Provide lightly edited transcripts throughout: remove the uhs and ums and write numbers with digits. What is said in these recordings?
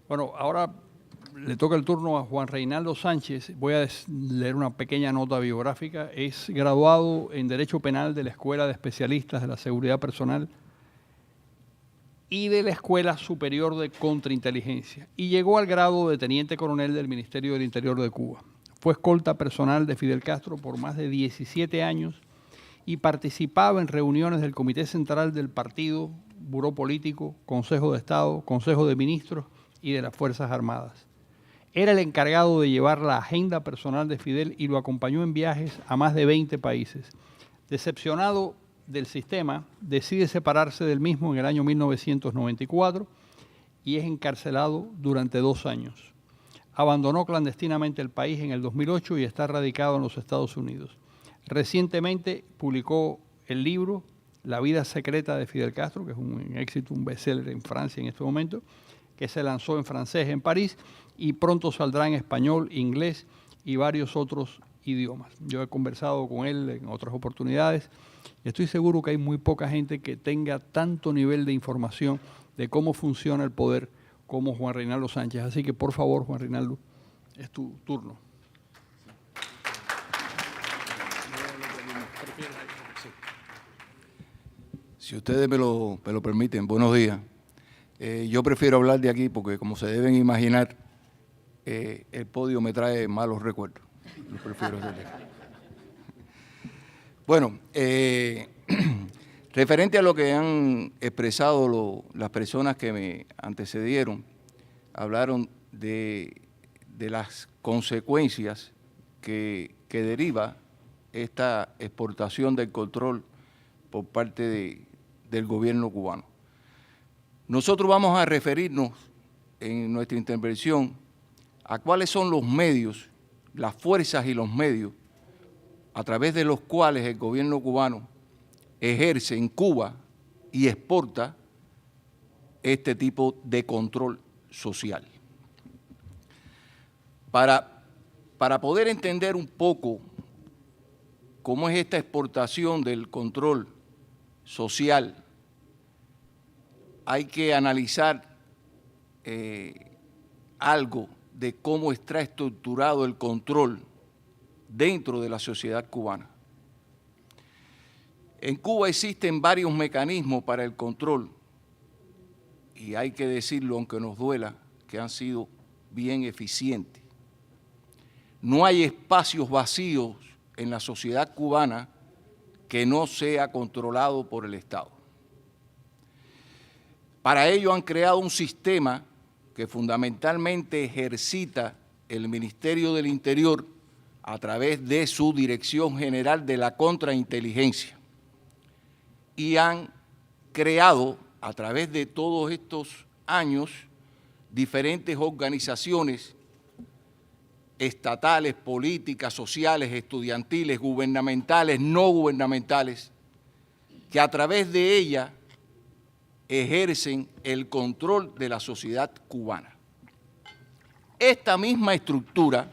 Bueno, ahora le toca el turno a Juan Reinaldo Sánchez. Voy a leer una pequeña nota biográfica. Es graduado en Derecho Penal de la Escuela de Especialistas de la Seguridad Personal y de la Escuela Superior de Contrainteligencia, y llegó al grado de teniente coronel del Ministerio del Interior de Cuba. Fue escolta personal de Fidel Castro por más de 17 años y participaba en reuniones del Comité Central del Partido, Buró Político, Consejo de Estado, Consejo de Ministros y de las Fuerzas Armadas. Era el encargado de llevar la agenda personal de Fidel y lo acompañó en viajes a más de 20 países. Decepcionado del sistema, decide separarse del mismo en el año 1994 y es encarcelado durante 2 años. Abandonó clandestinamente el país en el 2008 y está radicado en los Estados Unidos. Recientemente publicó el libro La vida secreta de Fidel Castro, que es un éxito, un bestseller en Francia en este momento, que se lanzó en francés en París y pronto saldrá en español, inglés y varios otros idiomas. Yo he conversado con él en otras oportunidades y estoy seguro que hay muy poca gente que tenga tanto nivel de información de cómo funciona el poder como Juan Reinaldo Sánchez. Así que, por favor, Juan Reinaldo, es tu turno. Si ustedes me lo permiten, buenos días. Yo prefiero hablar de aquí porque, como se deben imaginar, el podio me trae malos recuerdos. Yo prefiero hacer de aquí. Bueno, referente a lo que han expresado las personas que me antecedieron, hablaron de las consecuencias que deriva esta exportación del control por parte del gobierno cubano. Nosotros vamos a referirnos en nuestra intervención a cuáles son los medios, las fuerzas y los medios a través de los cuales el gobierno cubano ejerce en Cuba y exporta este tipo de control social. Para poder entender un poco cómo es esta exportación del control social, hay que analizar algo de cómo está estructurado el control dentro de la sociedad cubana. En Cuba existen varios mecanismos para el control y hay que decirlo, aunque nos duela, que han sido bien eficientes. No hay espacios vacíos en la sociedad cubana que no sea controlado por el Estado. Para ello han creado un sistema que fundamentalmente ejercita el Ministerio del Interior a través de su Dirección General de la Contrainteligencia, y han creado a través de todos estos años diferentes organizaciones estatales, políticas, sociales, estudiantiles, gubernamentales, no gubernamentales, que a través de ella ejercen el control de la sociedad cubana. Esta misma estructura,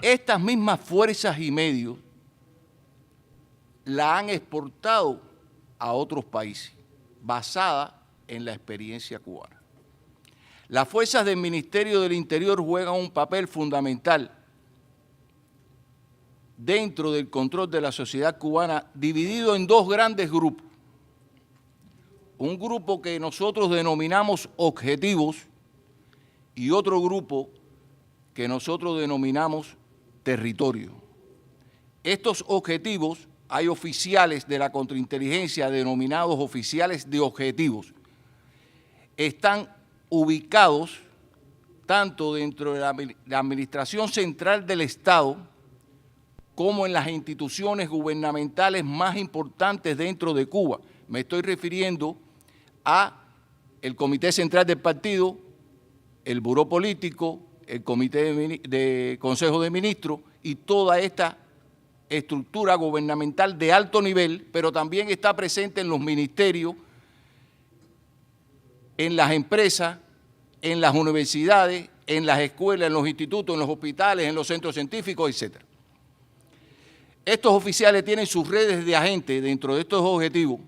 estas mismas fuerzas y medios la han exportado a otros países, basada en la experiencia cubana. Las fuerzas del Ministerio del Interior juegan un papel fundamental dentro del control de la sociedad cubana, dividido en dos grandes grupos. Un grupo que nosotros denominamos objetivos y otro grupo que nosotros denominamos territorio. Estos objetivos, hay oficiales de la contrainteligencia denominados oficiales de objetivos, están ubicados tanto dentro de la Administración Central del Estado como en las instituciones gubernamentales más importantes dentro de Cuba. Me estoy refiriendo a el Comité Central del Partido, el Buró Político, el Comité de Consejo de Ministros y toda esta estructura gubernamental de alto nivel, pero también está presente en los ministerios, en las empresas, en las universidades, en las escuelas, en los institutos, en los hospitales, en los centros científicos, etc. Estos oficiales tienen sus redes de agentes dentro de estos objetivos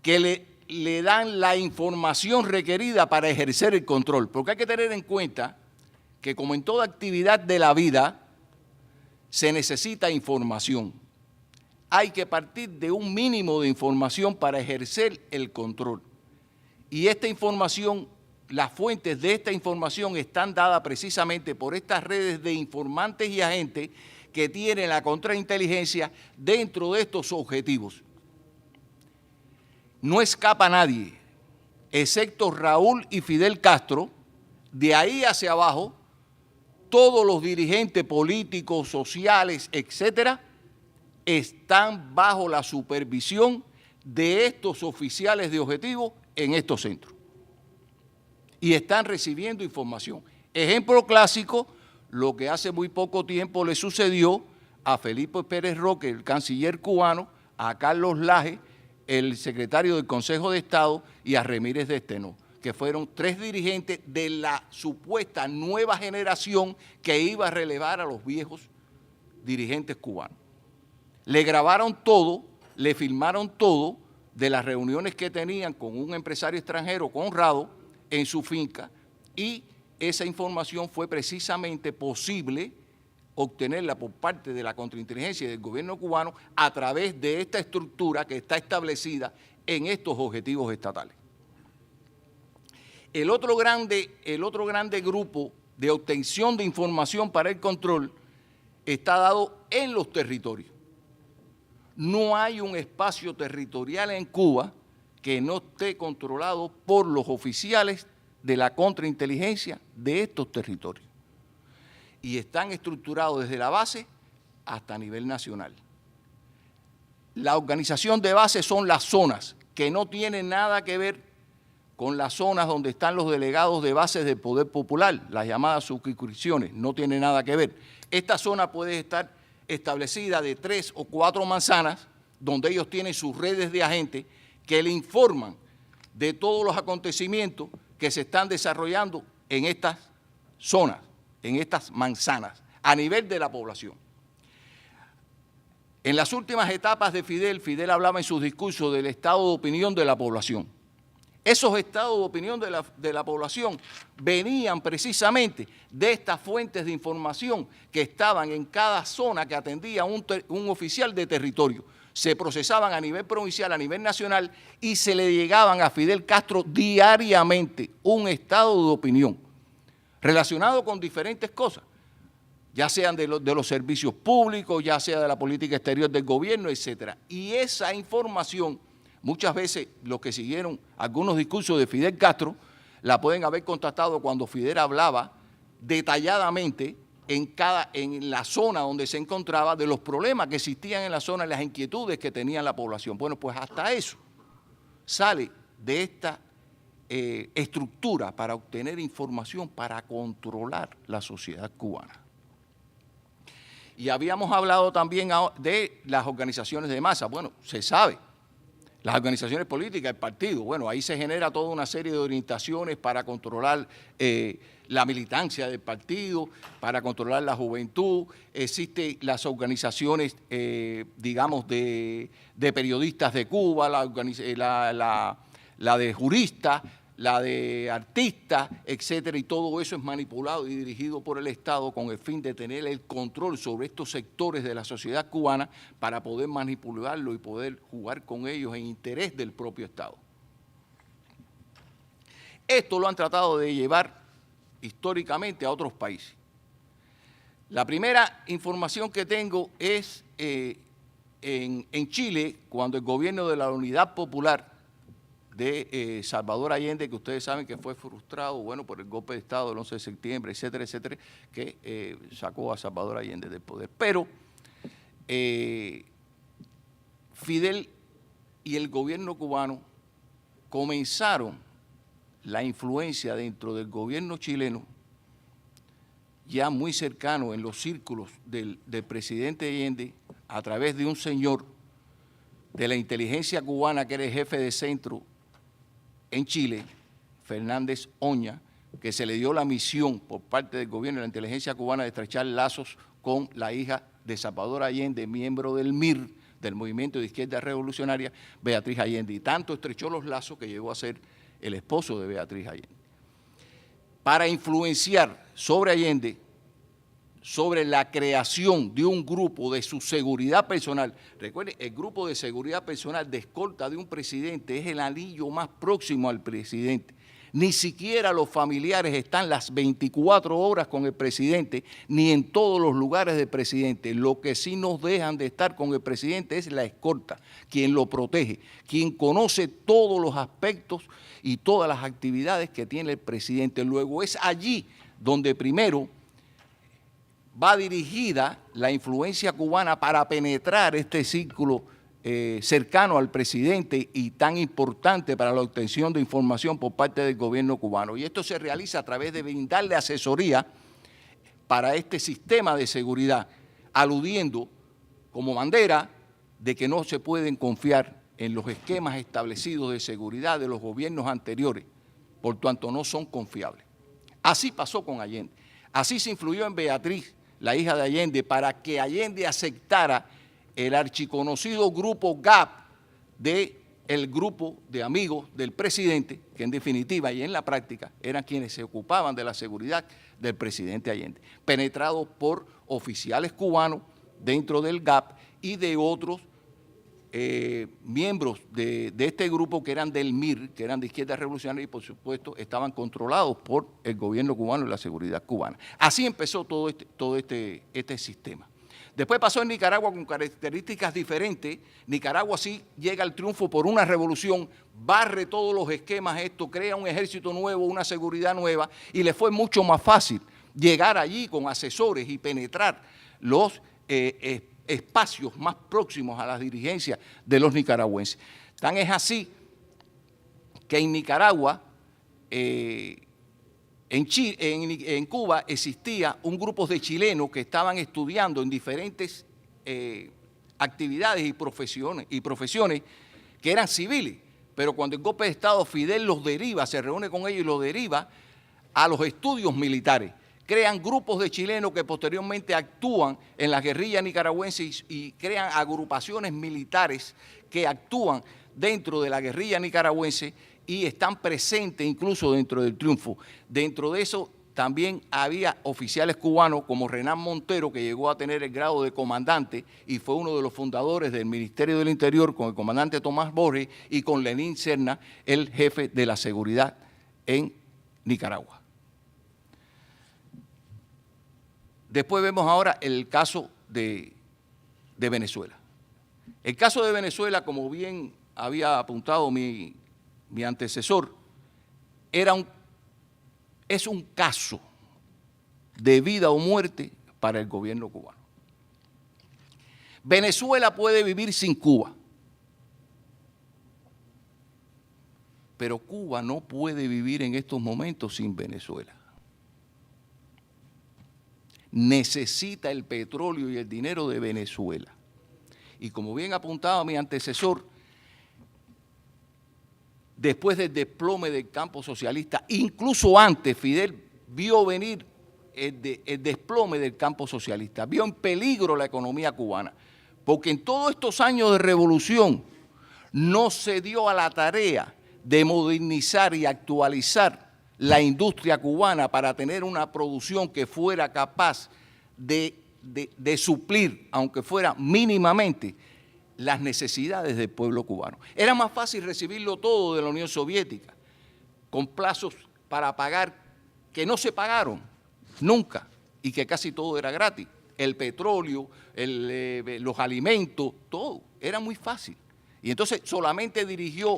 que le dan la información requerida para ejercer el control. Porque hay que tener en cuenta que, como en toda actividad de la vida, se necesita información. Hay que partir de un mínimo de información para ejercer el control. Y esta información, las fuentes de esta información están dadas precisamente por estas redes de informantes y agentes que tiene la contrainteligencia dentro de estos objetivos. No escapa nadie, excepto Raúl y Fidel Castro. De ahí hacia abajo, todos los dirigentes políticos, sociales, etcétera, están bajo la supervisión de estos oficiales de objetivos en estos centros. Y están recibiendo información. Ejemplo clásico, lo que hace muy poco tiempo le sucedió a Felipe Pérez Roque, el canciller cubano, a Carlos Laje, el secretario del Consejo de Estado, y a Remírez de Esteno, que fueron 3 dirigentes de la supuesta nueva generación que iba a relevar a los viejos dirigentes cubanos. Le grabaron todo, le filmaron todo de las reuniones que tenían con un empresario extranjero, Conrado, en su finca, y esa información fue precisamente posible obtenerla por parte de la contrainteligencia y del gobierno cubano a través de esta estructura que está establecida en estos objetivos estatales. El otro grande grupo de obtención de información para el control está dado en los territorios. No hay un espacio territorial en Cuba que no esté controlado por los oficiales de la contrainteligencia de estos territorios. Y están estructurados desde la base hasta nivel nacional. La organización de base son las zonas, que no tienen nada que ver con las zonas donde están los delegados de bases del Poder Popular, las llamadas subscripciones, no tiene nada que ver. Esta zona puede estar establecida de 3 o 4 manzanas, donde ellos tienen sus redes de agentes que le informan de todos los acontecimientos que se están desarrollando en estas zonas, en estas manzanas, a nivel de la población. En las últimas etapas de Fidel hablaba en sus discursos del estado de opinión de la población. Esos estados de opinión de la población venían precisamente de estas fuentes de información que estaban en cada zona que atendía un oficial de territorio. Se procesaban a nivel provincial, a nivel nacional, y se le llegaban a Fidel Castro diariamente un estado de opinión relacionado con diferentes cosas, ya sean de los servicios públicos, ya sea de la política exterior del gobierno, etcétera. Y esa información, muchas veces los que siguieron algunos discursos de Fidel Castro, la pueden haber constatado cuando Fidel hablaba detalladamente en la zona donde se encontraba, de los problemas que existían en la zona y las inquietudes que tenía la población. Bueno, pues hasta eso sale de esta estructura para obtener información para controlar la sociedad cubana. Y habíamos hablado también de las organizaciones de masa. Bueno, se sabe, las organizaciones políticas, el partido, bueno, ahí se genera toda una serie de orientaciones para controlar la militancia del partido, para controlar la juventud. Existen las organizaciones, digamos, de periodistas de Cuba, la de juristas, la de artistas, etcétera, y todo eso es manipulado y dirigido por el Estado con el fin de tener el control sobre estos sectores de la sociedad cubana para poder manipularlo y poder jugar con ellos en interés del propio Estado. Esto lo han tratado de llevar históricamente a otros países. La primera información que tengo es en Chile, cuando el gobierno de la Unidad Popular de Salvador Allende, que ustedes saben que fue frustrado, bueno, por el golpe de Estado del 11 de septiembre, etcétera, etcétera, que sacó a Salvador Allende del poder. Pero Fidel y el gobierno cubano comenzaron la influencia dentro del gobierno chileno, ya muy cercano en los círculos del presidente Allende, a través de un señor de la inteligencia cubana que era el jefe de centro en Chile, Fernández Oña, que se le dio la misión por parte del gobierno de la inteligencia cubana de estrechar lazos con la hija de Salvador Allende, miembro del MIR, del movimiento de izquierda revolucionaria, Beatriz Allende, y tanto estrechó los lazos que llegó a ser el esposo de Beatriz Allende. Para influenciar sobre Allende, sobre la creación de un grupo de su seguridad personal. Recuerden, el grupo de seguridad personal de escolta de un presidente es el anillo más próximo al presidente. Ni siquiera los familiares están las 24 horas con el presidente, ni en todos los lugares del presidente. Lo que sí nos dejan de estar con el presidente es la escolta, quien lo protege, quien conoce todos los aspectos y todas las actividades que tiene el presidente. Luego es allí donde primero va dirigida la influencia cubana para penetrar este círculo cercano al presidente y tan importante para la obtención de información por parte del gobierno cubano. Y esto se realiza a través de brindarle asesoría para este sistema de seguridad, aludiendo como bandera de que no se pueden confiar en los esquemas establecidos de seguridad de los gobiernos anteriores, por tanto no son confiables. Así pasó con Allende, así se influyó en Beatriz, la hija de Allende, para que Allende aceptara el archiconocido grupo GAP del grupo de amigos del presidente, que en definitiva y en la práctica eran quienes se ocupaban de la seguridad del presidente Allende, penetrados por oficiales cubanos dentro del GAP y de otros miembros de este grupo que eran del MIR, que eran de izquierda revolucionaria y por supuesto estaban controlados por el gobierno cubano y la seguridad cubana. Así empezó todo este sistema. Después pasó en Nicaragua con características diferentes. Nicaragua sí llega al triunfo por una revolución, barre todos los esquemas, crea un ejército nuevo, una seguridad nueva, y le fue mucho más fácil llegar allí con asesores y penetrar los espacios más próximos a las dirigencias de los nicaragüenses. Tan es así que en Nicaragua, en Cuba existía un grupo de chilenos que estaban estudiando en diferentes actividades y profesiones que eran civiles, pero cuando el golpe de Estado Fidel los deriva, se reúne con ellos y los deriva a los estudios militares. Crean grupos de chilenos que posteriormente actúan en la guerrilla nicaragüense y crean agrupaciones militares que actúan dentro de la guerrilla nicaragüense y están presentes incluso dentro del triunfo. Dentro de eso también había oficiales cubanos como Renán Montero, que llegó a tener el grado de comandante y fue uno de los fundadores del Ministerio del Interior con el comandante Tomás Borges y con Lenín Serna, el jefe de la seguridad en Nicaragua. Después vemos ahora el caso de Venezuela. El caso de Venezuela, como bien había apuntado mi antecesor, es un caso de vida o muerte para el gobierno cubano. Venezuela puede vivir sin Cuba, pero Cuba no puede vivir en estos momentos sin Venezuela. Necesita el petróleo y el dinero de Venezuela. Y como bien apuntaba mi antecesor, después del desplome del campo socialista, incluso antes, Fidel vio venir el desplome del campo socialista, vio en peligro la economía cubana, porque en todos estos años de revolución no se dio a la tarea de modernizar y actualizar la industria cubana para tener una producción que fuera capaz de suplir, aunque fuera mínimamente, las necesidades del pueblo cubano. Era más fácil recibirlo todo de la Unión Soviética, con plazos para pagar que no se pagaron nunca y que casi todo era gratis. El petróleo, los alimentos, todo, era muy fácil. Y entonces solamente dirigió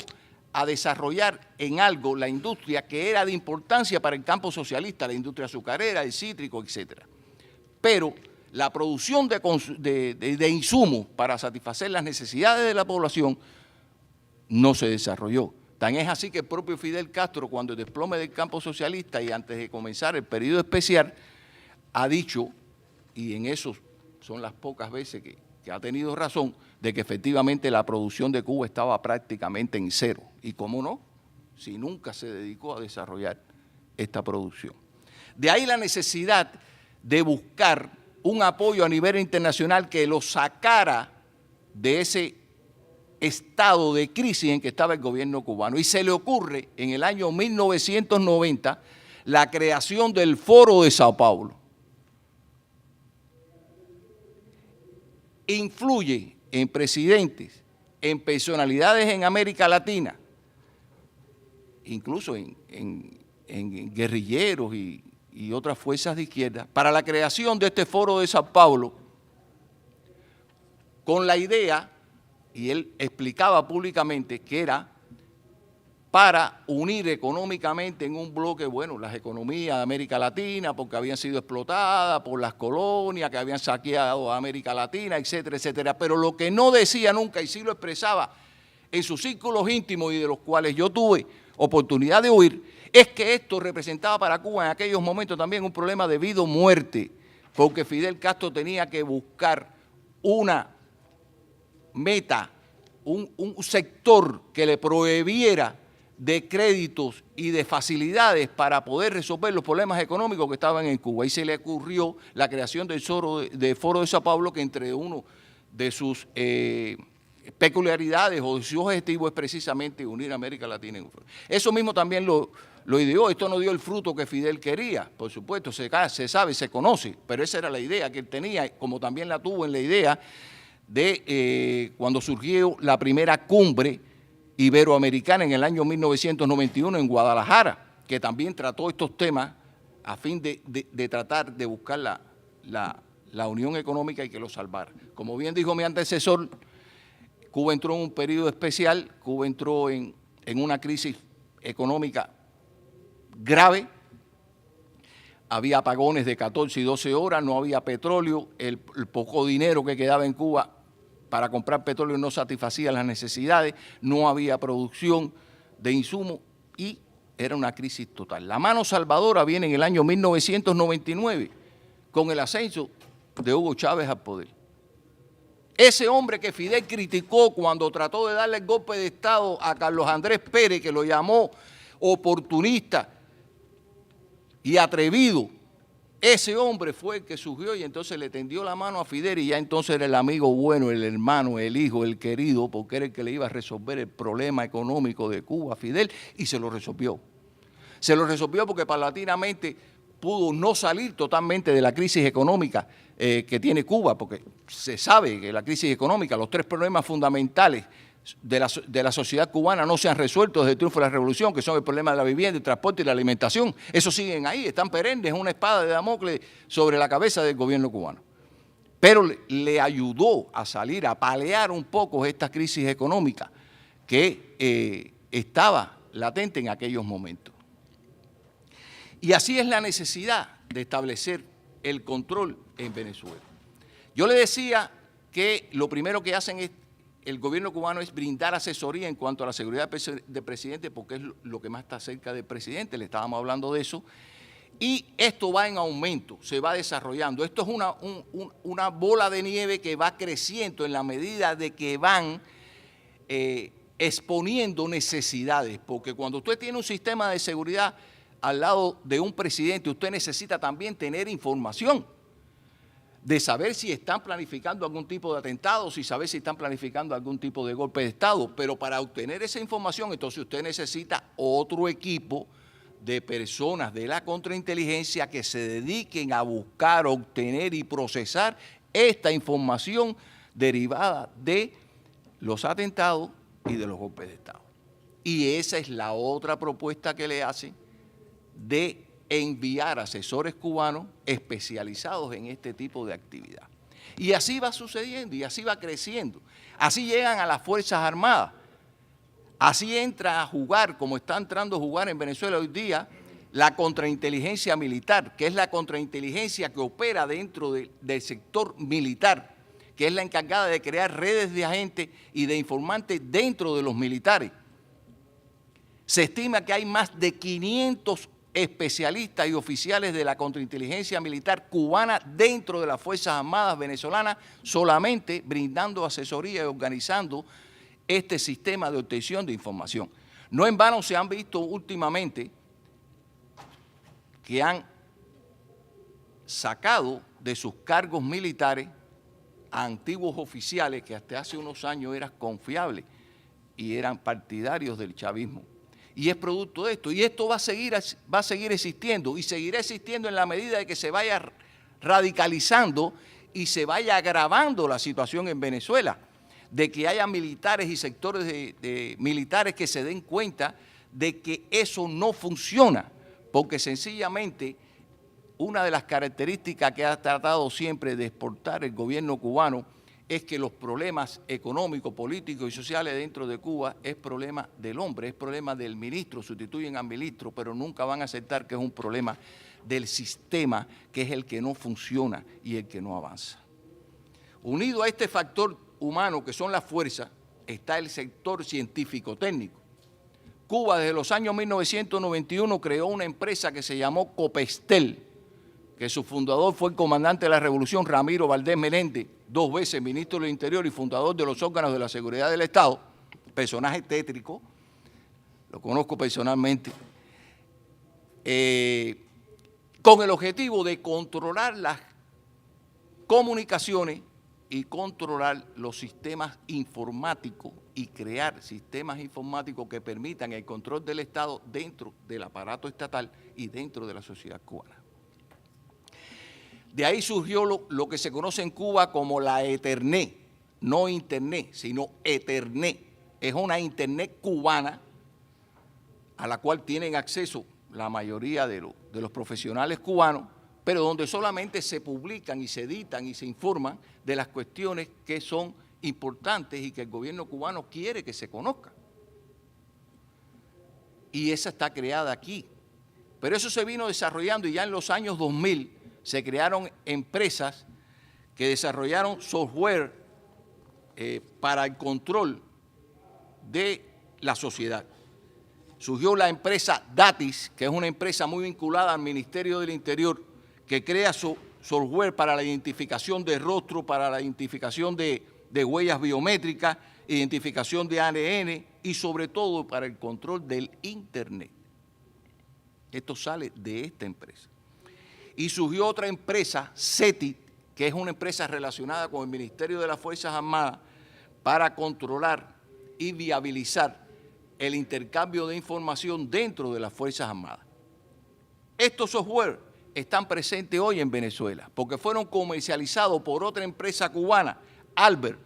a desarrollar en algo la industria que era de importancia para el campo socialista, la industria azucarera, el cítrico, etcétera. Pero la producción de insumos para satisfacer las necesidades de la población no se desarrolló. Tan es así que el propio Fidel Castro, cuando el desplome del campo socialista y antes de comenzar el periodo especial, ha dicho, y en eso son las pocas veces que ha tenido razón, de que efectivamente la producción de Cuba estaba prácticamente en cero. Y cómo no, si nunca se dedicó a desarrollar esta producción. De ahí la necesidad de buscar un apoyo a nivel internacional que lo sacara de ese estado de crisis en que estaba el gobierno cubano. Y se le ocurre en el año 1990 la creación del Foro de Sao Paulo. Influye en presidentes, en personalidades en América Latina, incluso en guerrilleros y otras fuerzas de izquierda, para la creación de este Foro de Sao Paulo, con la idea, y él explicaba públicamente, que era para unir económicamente en un bloque, bueno, las economías de América Latina, porque habían sido explotadas por las colonias que habían saqueado a América Latina, etcétera, etcétera. Pero lo que no decía nunca, y sí lo expresaba en sus círculos íntimos y de los cuales yo tuve oportunidad de oír, es que esto representaba para Cuba en aquellos momentos también un problema de vida o muerte, porque Fidel Castro tenía que buscar una meta, un sector que le prohibiera de créditos y de facilidades para poder resolver los problemas económicos que estaban en Cuba. Y se le ocurrió la creación del Foro de Sao Paulo, que entre uno de sus peculiaridades o de sus objetivos es precisamente unir a América Latina en un foro. Eso mismo también lo ideó. Esto no dio el fruto que Fidel quería, por supuesto, se sabe, se conoce, pero esa era la idea que él tenía, como también la tuvo en la idea de cuando surgió la primera cumbre iberoamericana en el año 1991 en Guadalajara, que también trató estos temas a fin de tratar de buscar la unión económica y que lo salvara. Como bien dijo mi antecesor, Cuba entró en un periodo especial, Cuba entró en una crisis económica grave, había apagones de 14 y 12 horas, no había petróleo, el poco dinero que quedaba en Cuba para comprar petróleo no satisfacía las necesidades, no había producción de insumos y era una crisis total. La mano salvadora viene en el año 1999 con el ascenso de Hugo Chávez al poder. Ese hombre que Fidel criticó cuando trató de darle el golpe de Estado a Carlos Andrés Pérez, que lo llamó oportunista y atrevido, ese hombre fue el que surgió y entonces le tendió la mano a Fidel y ya entonces era el amigo bueno, el hermano, el hijo, el querido, porque era el que le iba a resolver el problema económico de Cuba, Fidel, y se lo resolvió. Se lo resolvió porque paulatinamente pudo no salir totalmente de la crisis económica que tiene Cuba, porque se sabe que la crisis económica, los tres problemas fundamentales de la sociedad cubana no se han resuelto desde el triunfo de la revolución, que son el problema de la vivienda, el transporte y la alimentación. Esos siguen ahí, están perennes, es una espada de Damocles sobre la cabeza del gobierno cubano. Pero le ayudó a salir, a paliar un poco esta crisis económica que estaba latente en aquellos momentos. Y así es la necesidad de establecer el control en Venezuela. Yo le decía que lo primero que hacen el gobierno cubano es brindar asesoría en cuanto a la seguridad del presidente, porque es lo que más está cerca del presidente, le estábamos hablando de eso, y esto va en aumento, se va desarrollando. Esto es una bola de nieve que va creciendo en la medida de que van exponiendo necesidades, porque cuando usted tiene un sistema de seguridad al lado de un presidente, usted necesita también tener información de saber si están planificando algún tipo de atentado, si saber si están planificando algún tipo de golpe de Estado. Pero para obtener esa información, entonces usted necesita otro equipo de personas de la contrainteligencia que se dediquen a buscar, obtener y procesar esta información derivada de los atentados y de los golpes de Estado. Y esa es la otra propuesta que le hacen de enviar asesores cubanos especializados en este tipo de actividad. Y así va sucediendo y así va creciendo. Así llegan a las Fuerzas Armadas. Así entra a jugar, como está entrando a jugar en Venezuela hoy día, la contrainteligencia militar, que es la contrainteligencia que opera dentro del sector militar, que es la encargada de crear redes de agentes y de informantes dentro de los militares. Se estima que hay más de 500 especialistas y oficiales de la contrainteligencia militar cubana dentro de las Fuerzas Armadas venezolanas, solamente brindando asesoría y organizando este sistema de obtención de información. No en vano se han visto últimamente que han sacado de sus cargos militares a antiguos oficiales que hasta hace unos años eran confiables y eran partidarios del chavismo. Y es producto de esto. Y esto va a seguir existiendo y seguirá existiendo en la medida de que se vaya radicalizando y se vaya agravando la situación en Venezuela, de que haya militares y sectores de militares que se den cuenta de que eso no funciona, porque sencillamente una de las características que ha tratado siempre de exportar el gobierno cubano es que los problemas económicos, políticos y sociales dentro de Cuba es problema del hombre, es problema del ministro, sustituyen al ministro, pero nunca van a aceptar que es un problema del sistema, que es el que no funciona y el que no avanza. Unido a este factor humano que son las fuerzas, está el sector científico-técnico. Cuba desde los años 1991 creó una empresa que se llamó Copestel, que su fundador fue el comandante de la Revolución, Ramiro Valdés Menéndez, 2 veces ministro del Interior y fundador de los órganos de la seguridad del Estado, personaje tétrico, lo conozco personalmente, con el objetivo de controlar las comunicaciones y controlar los sistemas informáticos y crear sistemas informáticos que permitan el control del Estado dentro del aparato estatal y dentro de la sociedad cubana. De ahí surgió lo que se conoce en Cuba como la Ethernet, no Internet, sino Ethernet. Es una Internet cubana a la cual tienen acceso la mayoría de los profesionales cubanos, pero donde solamente se publican y se editan y se informan de las cuestiones que son importantes y que el gobierno cubano quiere que se conozcan. Y esa está creada aquí. Pero eso se vino desarrollando y ya en los años 2000 se crearon empresas que desarrollaron software para el control de la sociedad. Surgió la empresa Datis, que es una empresa muy vinculada al Ministerio del Interior, que crea software para la identificación de rostro, para la identificación de huellas biométricas, identificación de ADN y sobre todo para el control del Internet. Esto sale de esta empresa. Y surgió otra empresa, CETI, que es una empresa relacionada con el Ministerio de las Fuerzas Armadas para controlar y viabilizar el intercambio de información dentro de las Fuerzas Armadas. Estos software están presentes hoy en Venezuela porque fueron comercializados por otra empresa cubana, Albert,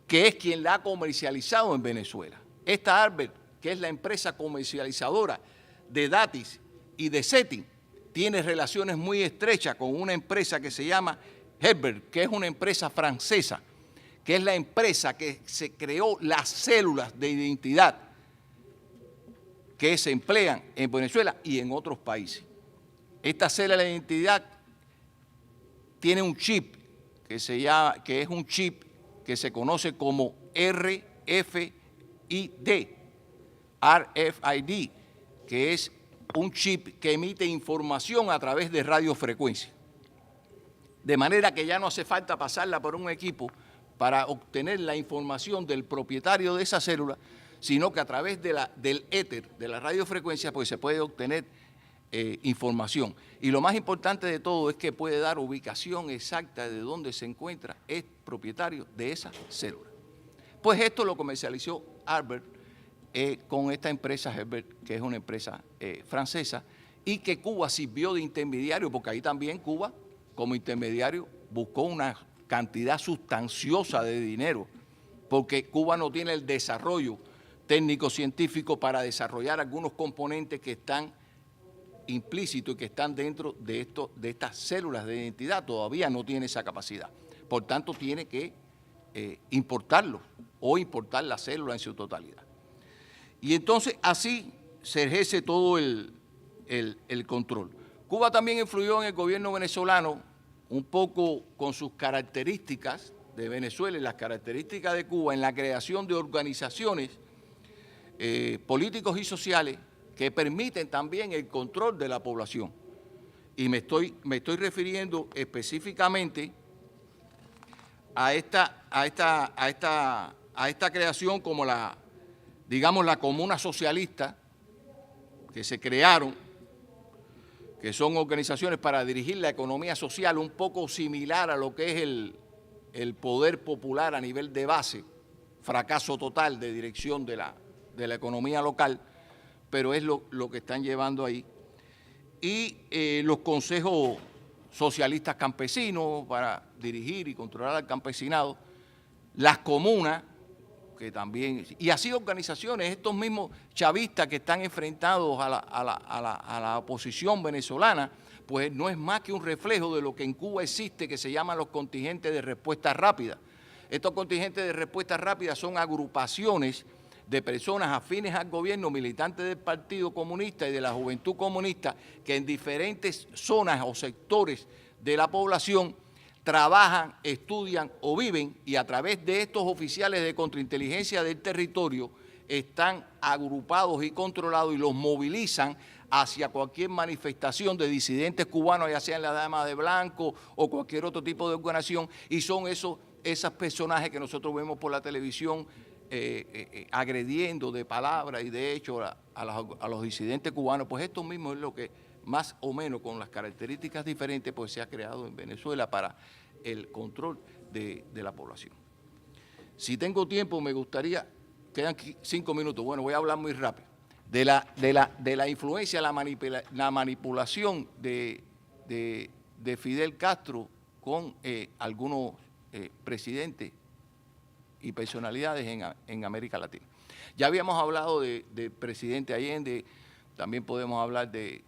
que es quien la ha comercializado en Venezuela. Esta Albert, que es la empresa comercializadora de Datis y de CETI, tiene relaciones muy estrechas con una empresa que se llama Herbert, que es una empresa francesa, que es la empresa que se creó las células de identidad que se emplean en Venezuela y en otros países. Esta célula de identidad tiene un chip que es un chip que se conoce como RFID, que es un chip que emite información a través de radiofrecuencia. De manera que ya no hace falta pasarla por un equipo para obtener la información del propietario de esa célula, sino que a través del éter, de la radiofrecuencia, pues se puede obtener información. Y lo más importante de todo es que puede dar ubicación exacta de dónde se encuentra el propietario de esa célula. Pues esto lo comercializó Albert con esta empresa Herbert, que es una empresa francesa, y que Cuba sirvió de intermediario, porque ahí también Cuba, como intermediario, buscó una cantidad sustanciosa de dinero, porque Cuba no tiene el desarrollo técnico-científico para desarrollar algunos componentes que están implícitos y que están dentro de estas células de identidad. Todavía no tiene esa capacidad. Por tanto, tiene que importarlo o importar la célula en su totalidad. Y entonces así se ejerce todo el control. Cuba también influyó en el gobierno venezolano un poco con sus características de Venezuela y las características de Cuba en la creación de organizaciones políticos y sociales que permiten también el control de la población. Y me estoy refiriendo específicamente a esta creación como digamos, la comuna socialista que se crearon, que son organizaciones para dirigir la economía social un poco similar a lo que es el poder popular a nivel de base, fracaso total de dirección de la economía local, pero es lo que están llevando ahí. Y los consejos socialistas campesinos para dirigir y controlar al campesinado, las comunas, que también, y así organizaciones, estos mismos chavistas que están enfrentados a la oposición venezolana, pues no es más que un reflejo de lo que en Cuba existe, que se llaman los contingentes de respuesta rápida. Estos contingentes de respuesta rápida son agrupaciones de personas afines al gobierno, militantes del Partido Comunista y de la Juventud Comunista, que en diferentes zonas o sectores de la población trabajan, estudian o viven, y a través de estos oficiales de contrainteligencia del territorio están agrupados y controlados y los movilizan hacia cualquier manifestación de disidentes cubanos, ya sean la Dama de Blanco o cualquier otro tipo de organización, y son esos personajes que nosotros vemos por la televisión agrediendo de palabra y de hecho a los disidentes cubanos. Pues esto mismo es lo que más o menos con las características diferentes pues se ha creado en Venezuela para el control de la población. Si tengo tiempo me gustaría, quedan 5 minutos, bueno, voy a hablar muy rápido, de la influencia, la manipulación de Fidel Castro con algunos presidentes y personalidades en América Latina. Ya habíamos hablado del presidente Allende, también podemos hablar de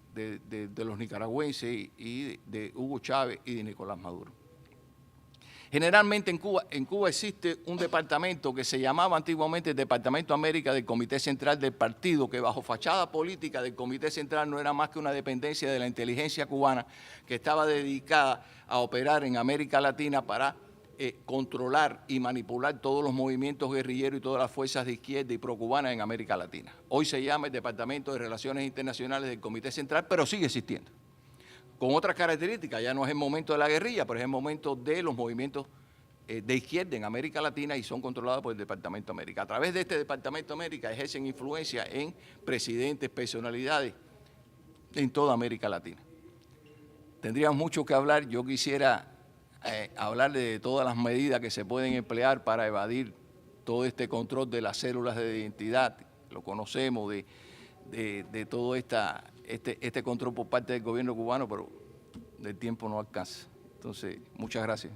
los nicaragüenses y de Hugo Chávez y de Nicolás Maduro. Generalmente en Cuba existe un departamento que se llamaba antiguamente el Departamento América del Comité Central del Partido, que bajo fachada política del Comité Central no era más que una dependencia de la inteligencia cubana que estaba dedicada a operar en América Latina para controlar y manipular todos los movimientos guerrilleros y todas las fuerzas de izquierda y procubanas en América Latina. Hoy se llama el Departamento de Relaciones Internacionales del Comité Central, pero sigue existiendo. Con otras características, ya no es el momento de la guerrilla, pero es el momento de los movimientos de izquierda en América Latina y son controlados por el Departamento América. A través de este Departamento América ejercen influencia en presidentes, personalidades en toda América Latina. Tendríamos mucho que hablar, yo quisiera hablar de todas las medidas que se pueden emplear para evadir todo este control de las células de identidad, lo conocemos, de todo este control por parte del gobierno cubano, pero el tiempo no alcanza. Entonces, muchas gracias.